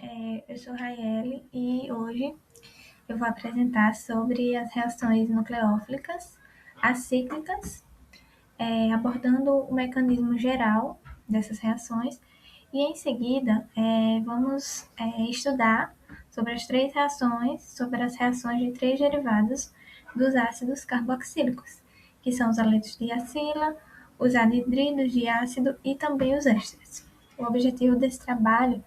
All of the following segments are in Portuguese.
Eu sou Raiele e hoje eu vou apresentar sobre as reações nucleófilicas acíclicas, abordando o mecanismo geral dessas reações e em seguida vamos estudar sobre as reações de três derivados dos ácidos carboxílicos, que são os aletos de acila, os anidridos de ácido e também os ésteres. O objetivo desse trabalho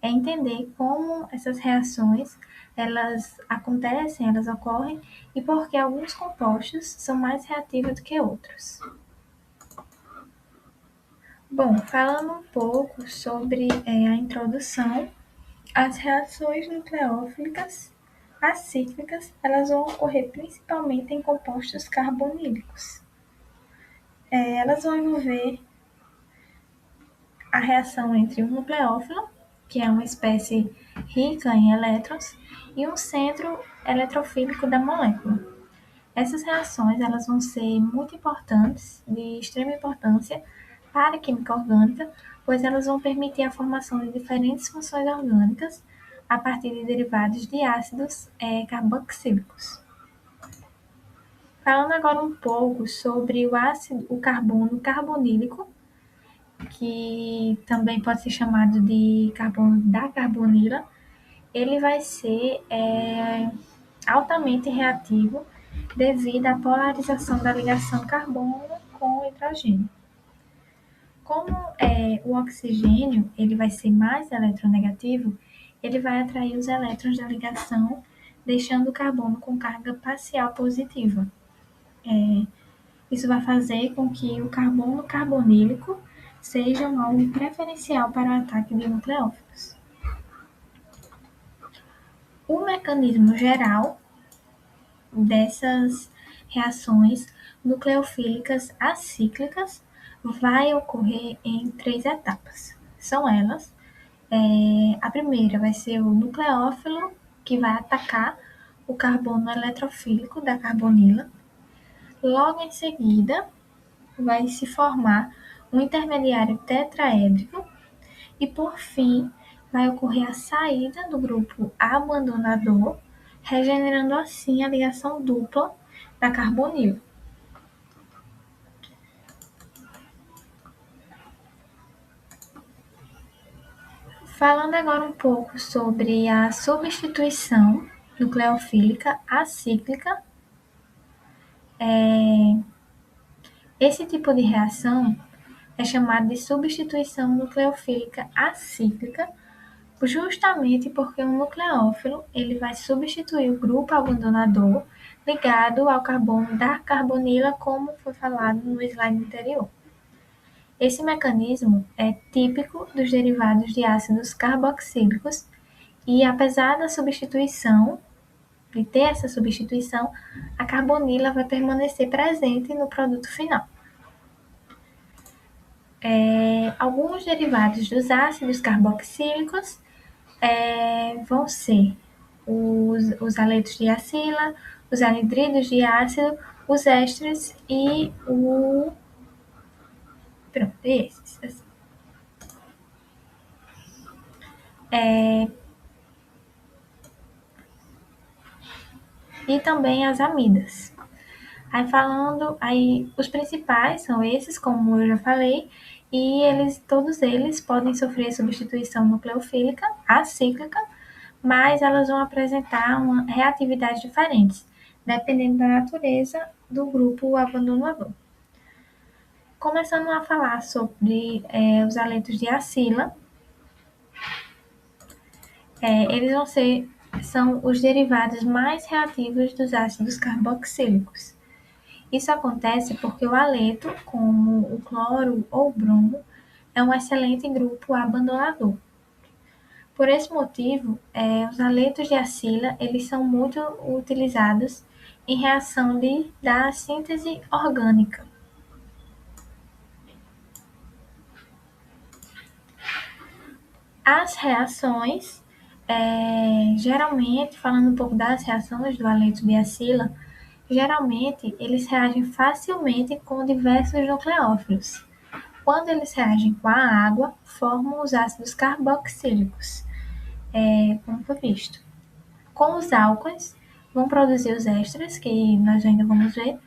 é entender como essas reações elas acontecem, elas ocorrem e por que alguns compostos são mais reativos do que outros. Bom, falando um pouco sobre a introdução, as reações nucleófilicas acíclicas elas vão ocorrer principalmente em compostos carbonílicos. Elas vão envolver a reação entre um nucleófilo, que é uma espécie rica em elétrons, e um centro eletrofílico da molécula. Essas reações elas vão ser muito importantes, de extrema importância para a química orgânica, pois elas vão permitir a formação de diferentes funções orgânicas a partir de derivados de ácidos carboxílicos. Falando agora um pouco sobre o carbono carbonílico, que também pode ser chamado de carbono da carbonila, ele vai ser altamente reativo devido à polarização da ligação carbono com hidrogênio. Como o oxigênio ele vai ser mais eletronegativo, ele vai atrair os elétrons da ligação, deixando o carbono com carga parcial positiva. Isso vai fazer com que o carbono carbonílico seja um alvo preferencial para o ataque de nucleófilos. O mecanismo geral dessas reações nucleofílicas acíclicas vai ocorrer em três etapas. São elas: a primeira vai ser o nucleófilo, que vai atacar o carbono eletrofílico da carbonila. Logo em seguida, vai se formar um intermediário tetraédrico e, por fim, vai ocorrer a saída do grupo abandonador, regenerando assim a ligação dupla da carbonila. Falando agora um pouco sobre a substituição nucleofílica acíclica, esse tipo de reação é chamada de substituição nucleofílica acíclica, justamente porque um nucleófilo ele vai substituir o grupo abandonador ligado ao carbono da carbonila, como foi falado no slide anterior. Esse mecanismo é típico dos derivados de ácidos carboxílicos e, apesar da substituição, de ter essa substituição, a carbonila vai permanecer presente no produto final. Alguns derivados dos ácidos carboxílicos vão ser os aletos de acila, os anidridos de ácido, os ésteres e o... Pronto, esses. Assim. E também as amidas. Aí os principais são esses, como eu já falei, e todos eles podem sofrer substituição nucleofílica acíclica, mas elas vão apresentar uma reatividade diferente, dependendo da natureza do grupo abandonador. Começando a falar sobre os aletos de acila, são os derivados mais reativos dos ácidos carboxílicos. Isso acontece porque o aleto, como o cloro ou o bromo, é um excelente grupo abandonador. Por esse motivo, os aletos de acila eles são muito utilizados em reação da síntese orgânica. As reações, geralmente, falando um pouco das reações do aleto de acila, geralmente eles reagem facilmente com diversos nucleófilos. Quando eles reagem com a água, formam os ácidos carboxílicos. como foi visto. Com os álcools, vão produzir os ésteres, que nós ainda vamos ver,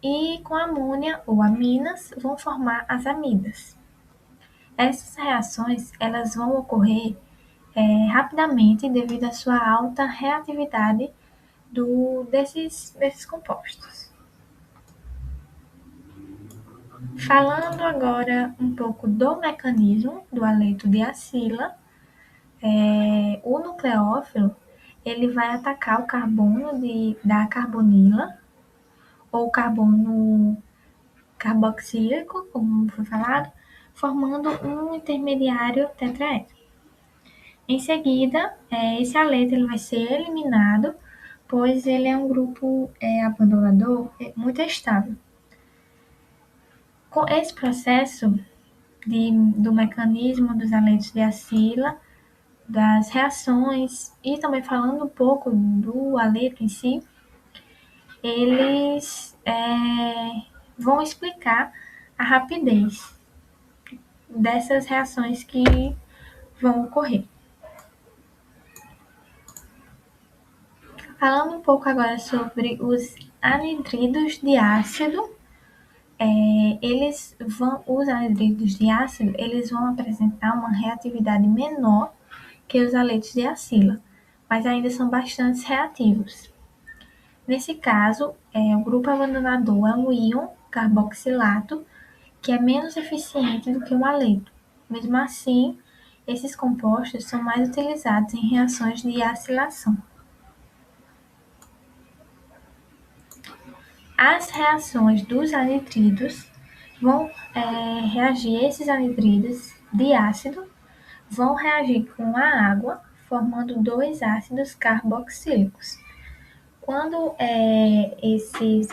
e com a amônia ou aminas, vão formar as amidas. Essas reações elas vão ocorrer rapidamente devido à sua alta reatividade desses compostos. Falando agora um pouco do mecanismo do haleto de acila, o nucleófilo ele vai atacar o carbono da carbonila ou carbono carboxílico, como foi falado, formando um intermediário tetraédrico. Em seguida, esse haleto ele vai ser eliminado, pois ele é um grupo abandonador muito estável. Com esse processo do mecanismo dos haletos de acila, das reações e também falando um pouco do haleto em si, eles vão explicar a rapidez dessas reações que vão ocorrer. Falando um pouco agora sobre os anidridos de ácido, os anidridos de ácido eles vão apresentar uma reatividade menor que os haletos de acila, mas ainda são bastante reativos. Nesse caso, o grupo abandonador é um íon carboxilato, que é menos eficiente do que um haleto. Mesmo assim, esses compostos são mais utilizados em reações de acilação. As reações dos anidridos vão reagir, esses anidridos de ácido vão reagir com a água, formando dois ácidos carboxílicos. Quando esses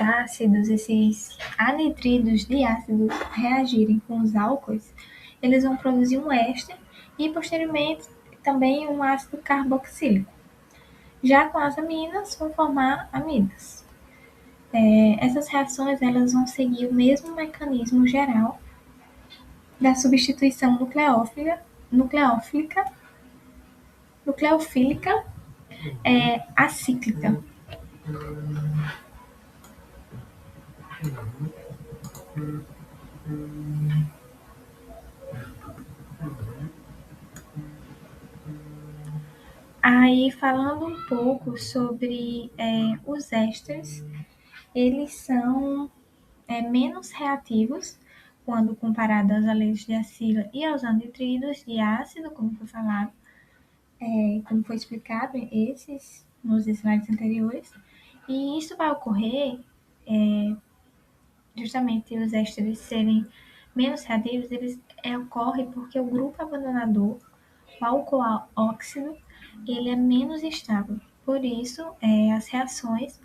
anidridos de ácido reagirem com os álcools, eles vão produzir um éster e, posteriormente, também um ácido carboxílico. Já com as aminas, vão formar amidas. Essas reações elas vão seguir o mesmo mecanismo geral da substituição nucleofílica acíclica. Aí, falando um pouco sobre os ésteres, eles são menos reativos quando comparado aos haletos de acila e aos anidridos de ácido, como foi falado, como foi explicado nos slides anteriores. E isso vai ocorrer justamente os ésteres serem menos reativos, ocorre porque o grupo abandonador, o alcoóxido, ele é menos estável. Por isso, as reações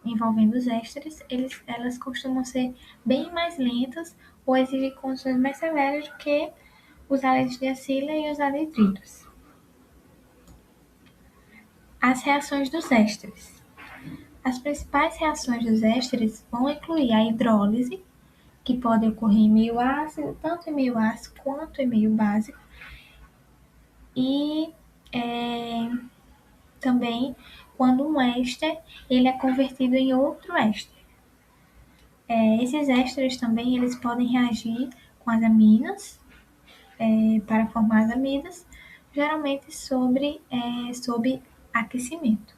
envolvendo os ésteres, elas costumam ser bem mais lentas ou exigir condições mais severas do que os haletos de acila e os anidridos. As reações dos ésteres. As principais reações dos ésteres vão incluir a hidrólise, que pode ocorrer em meio ácido, tanto em meio ácido quanto em meio básico, e também quando um éster ele é convertido em outro éster. Esses ésteres também eles podem reagir com as aminas para formar as amidas, geralmente sob aquecimento.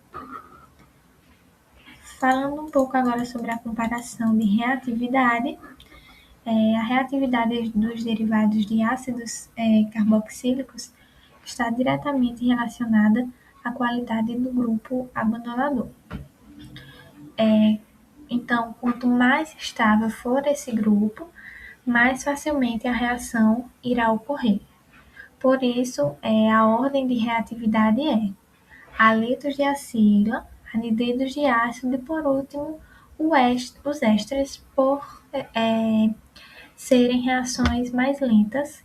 Falando um pouco agora sobre a comparação de reatividade, a reatividade dos derivados de ácidos carboxílicos está diretamente relacionada à qualidade do grupo abandonador. Então, quanto mais estável for esse grupo, mais facilmente a reação irá ocorrer. Por isso, a ordem de reatividade é haletos de acila, anidridos de ácido e, por último, os ésteres por serem reações mais lentas,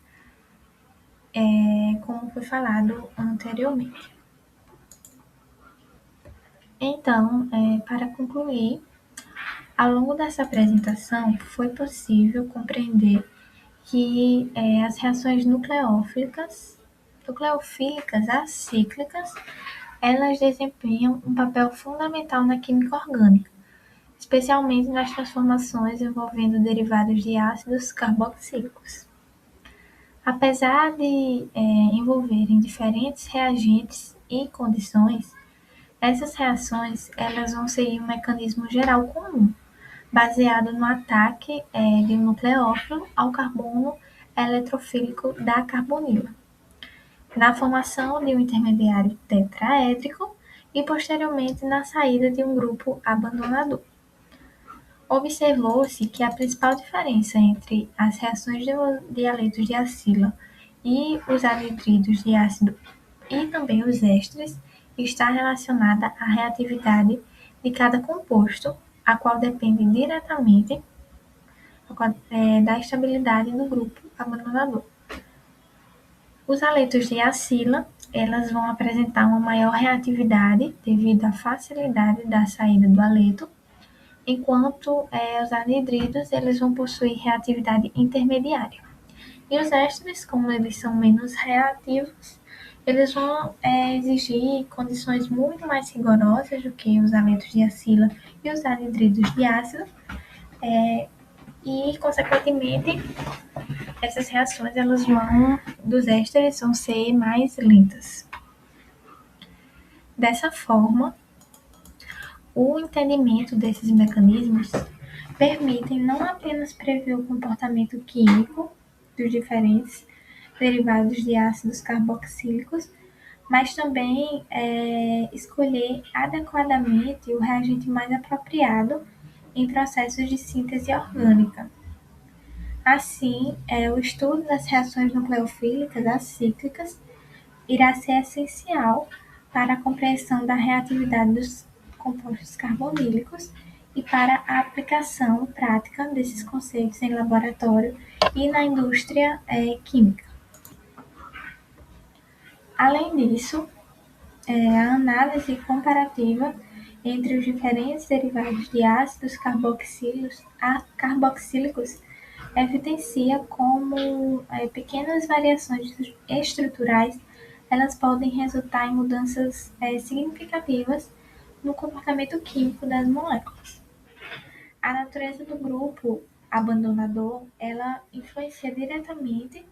como foi falado anteriormente. Então, para concluir, ao longo dessa apresentação foi possível compreender que as reações nucleófilicas Nucleofílicas acíclicas, elas desempenham um papel fundamental na química orgânica, especialmente nas transformações envolvendo derivados de ácidos carboxílicos. Apesar de envolverem diferentes reagentes e condições, essas reações elas vão seguir um mecanismo geral comum, baseado no ataque de um nucleófilo ao carbono eletrofílico da carbonila, na formação de um intermediário tetraédrico e posteriormente na saída de um grupo abandonador. Observou-se que a principal diferença entre as reações de haletos de acila e os anidridos de ácido e também os ésteres está relacionada à reatividade de cada composto, a qual depende diretamente da estabilidade do grupo abandonador. Os haletos de acila, elas vão apresentar uma maior reatividade devido à facilidade da saída do haleto, enquanto os anidridos eles vão possuir reatividade intermediária. E os ésteres, como eles são menos reativos, eles vão exigir condições muito mais rigorosas do que os haletos de acila e os anidridos de ácido, e, consequentemente, essas reações dos ésteres vão ser mais lentas. Dessa forma, o entendimento desses mecanismos permitem não apenas prever o comportamento químico dos diferentes derivados de ácidos carboxílicos, mas também escolher adequadamente o reagente mais apropriado em processos de síntese orgânica. Assim, o estudo das reações nucleofílicas acíclicas irá ser essencial para a compreensão da reatividade dos compostos carbonílicos e para a aplicação prática desses conceitos em laboratório e na indústria química. Além disso, a análise comparativa entre os diferentes derivados de ácidos carboxílicos evidencia como pequenas variações estruturais elas podem resultar em mudanças significativas no comportamento químico das moléculas. A natureza do grupo abandonador ela influencia diretamente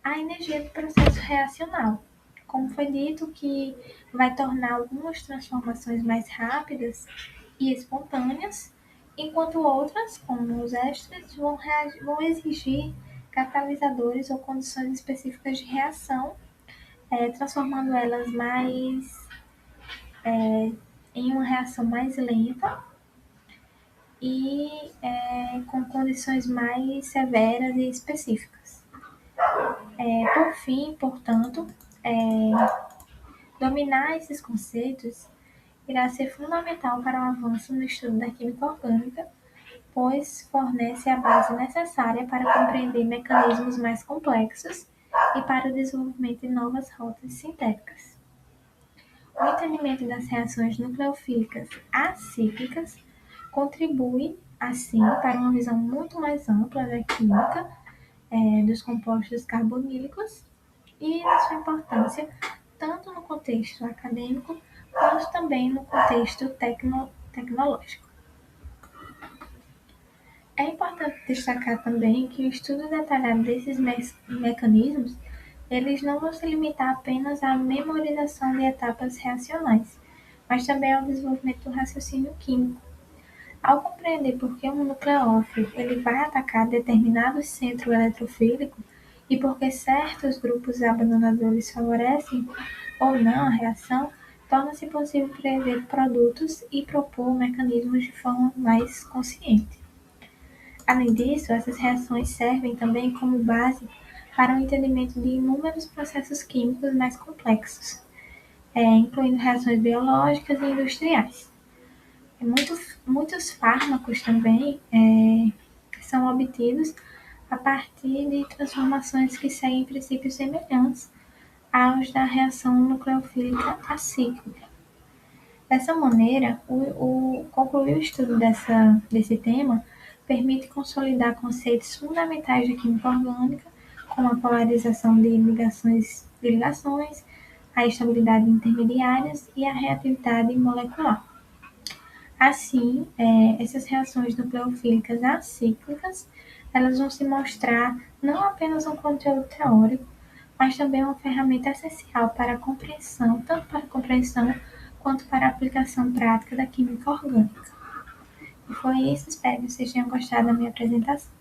a energia do processo reacional. Como foi dito, que vai tornar algumas transformações mais rápidas e espontâneas, enquanto outras, como os ésteres, vão exigir catalisadores ou condições específicas de reação, transformando elas em uma reação mais lenta e com condições mais severas e específicas. Por fim, portanto, dominar esses conceitos irá ser fundamental para o avanço no estudo da química orgânica, pois fornece a base necessária para compreender mecanismos mais complexos e para o desenvolvimento de novas rotas sintéticas. O entendimento das reações nucleofílicas acíclicas contribui, assim, para uma visão muito mais ampla da química dos compostos carbonílicos e da sua importância tanto no contexto acadêmico quanto também no contexto tecnológico. É importante destacar também que o estudo detalhado desses mecanismos eles não vão se limitar apenas à memorização de etapas reacionais, mas também ao desenvolvimento do raciocínio químico. Ao compreender por que um nucleófilo ele vai atacar determinado centro eletrofílico e por que certos grupos abandonadores favorecem ou não a reação, torna-se possível prever produtos e propor mecanismos de forma mais consciente. Além disso, essas reações servem também como base para o entendimento de inúmeros processos químicos mais complexos, incluindo reações biológicas e industriais. Muitos fármacos também são obtidos a partir de transformações que seguem princípios semelhantes aos da reação nucleofílica acíclica. Dessa maneira, concluir o estudo desse tema permite consolidar conceitos fundamentais da química orgânica como a polarização de ligações, a estabilidade de intermediárias e a reatividade molecular. Assim, essas reações nucleofílicas acíclicas, elas vão se mostrar não apenas um conteúdo teórico, mas também uma ferramenta essencial para a compreensão, tanto para a compreensão quanto para a aplicação prática da química orgânica. E foi isso, espero que vocês tenham gostado da minha apresentação.